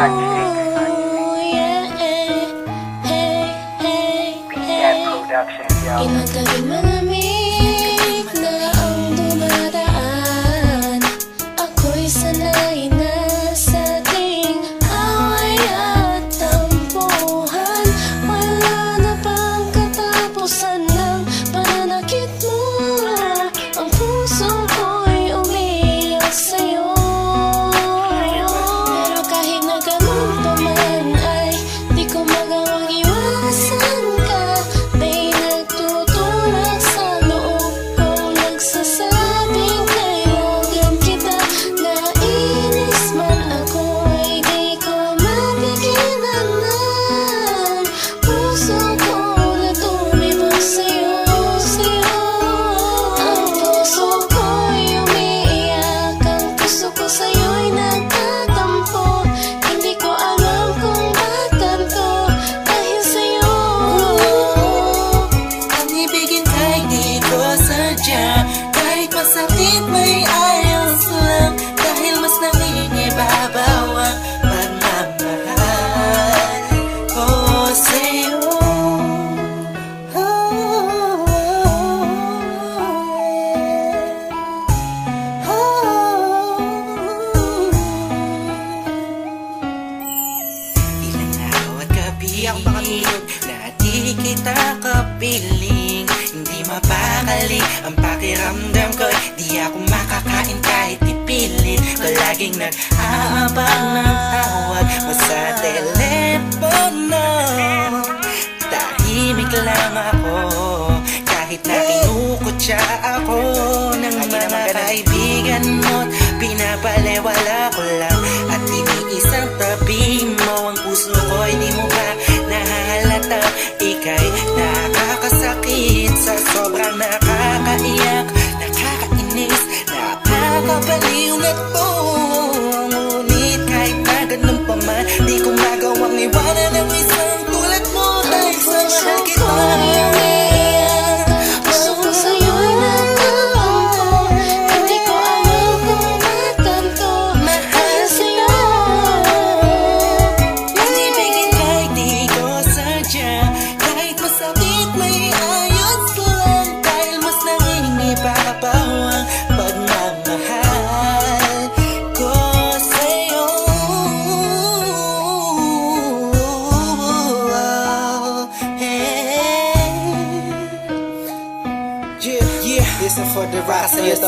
yeah, hey, hey, hey. Ilang gabing malamig na ang dumadaan. Ako'y sanay na sa ating away at tampuhan. Wala na bang katapusan ng pananakit mo? Ang puso ko'y umiiyak sa'yo. Pero kahit na ganun pa man ay di ko magawang iwasan ka. May nagtutulak sa loob kong nagsasabing kailangan kita. Nainis man ako ay di ko mapigilan ng puso ko na tumibok sa'yo, sa'yo. Ang puso ko'y umiiyak, ang puso ko sa'yo'y nagtatampo. Hindi ko alam kung ba't ganito dahil sa'yo. Ang ibigin kahit di ko sadya, kahit masakit may ayos lang, dahil mas nangingibabaw ang pagmamahal ko sa'yo. Ilang araw at gabi na di kita kapiling, hindi mapakali ang pakiramdam ko. Di ako makakain kahit ipilit ko, laging nag-aabang ng tawag mo sa telepono. Tahimik lang ako kahit na kinukutya ako ng mga kaibigan mo. Pinapalewala ko lang at iniisang tabi mo. Ang puso ko'y di mo ba nahalata? Ika'y nakakasakit sa sobrang nakakaiyak, nakakainis, nakakabaliw na to. Ngunit kahit na ganun pa man, di ko magawang iwanan ang isang tulad mo. Dahil sa mahal kita, Puso ko sa'yo'y nagtatampo. Hindi ko alam kung ba't ganito dahil sa'yo. ang ibigin kahit di ko sadya, kahit masakit may ayos lang, dahil mas nangingibabaw ang pagmamahal ko sa'yo. Yeah, this one for the risers.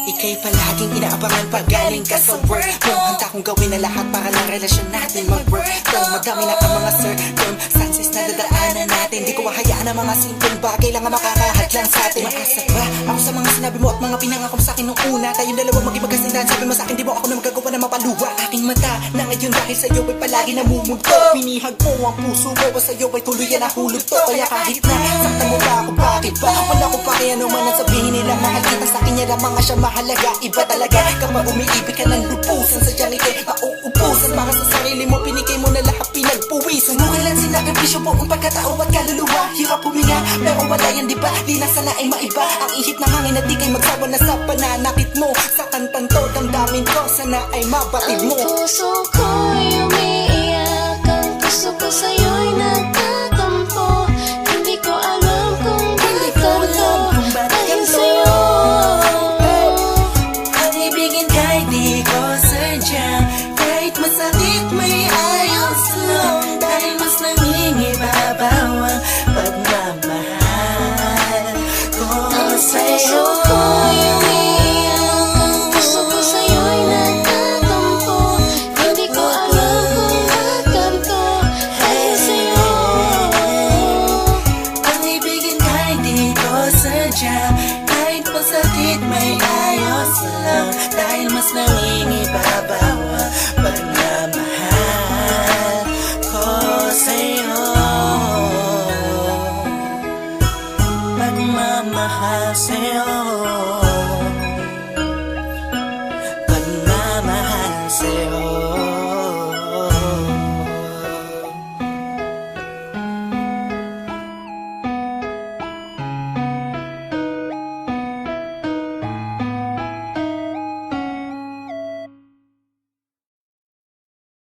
Ika'y palaging inaabangan pag galing ka sa work mo. Handa kong gawin ang lahat para lang relasyon natin mag-work. Though madami na ang mga circumstances na dadaanan natin, di ko mahayaan ang mga simpleng bagay lang ang makakahadlang sa atin. Makasat ba ako sa mga sinabi mo at mga pinangako mo sa akin nung una? Tayong dalawa maging magkasindahan. Sabi mo sa akin, di mo ako na magagawa na mapaluwa. Aking mata na ngayon dahil sa'yo ay palagi namumulto. Pinihag mo ang puso ko, o sa'yo ay tuluyan na hulog to. Kaya kahit na saktan mo ba ako, bakit ba? Wala ko pa kaya naman ang sabihin nila. Mahal kita sa akin, yan ang mga siya mahalaga. Iba talaga kapag umiibig ka ng lubusan, sadyang ika'y mauubusan. Para sa sarili mo, pinigay mo na lahat, pinagpuwisan mo. Kailan sinakripisyo buong pagkatao at kaluluwa. Hirap huminga, pero wala yan diba? Di na sana ay maiba ang ihip ng hangin at di kay magsawa na sa pananakit mo. Sa kantang to, damdamin ko, sana ay mabatid mo. Ang puso ko'y umiiyak, ang puso ko sa'yo'y nagtatampo. Hindi ko alam kung bakit ganito dahil sa'yo. Ang ibigin kahit di ko sadya, kahit masakit may ayos lang, dahil mas nangingibabaw ang pagmamahal ko sa'yo. Puso ko'y umiiyak, ang puso ko sa'yo'y nagtatampo. Hindi ko alam kung ba't ganito dahil sa'yo. Ang ibigin kahit di ko sadya, kahit masakit may ayos lang, dahil mas nangingibabaw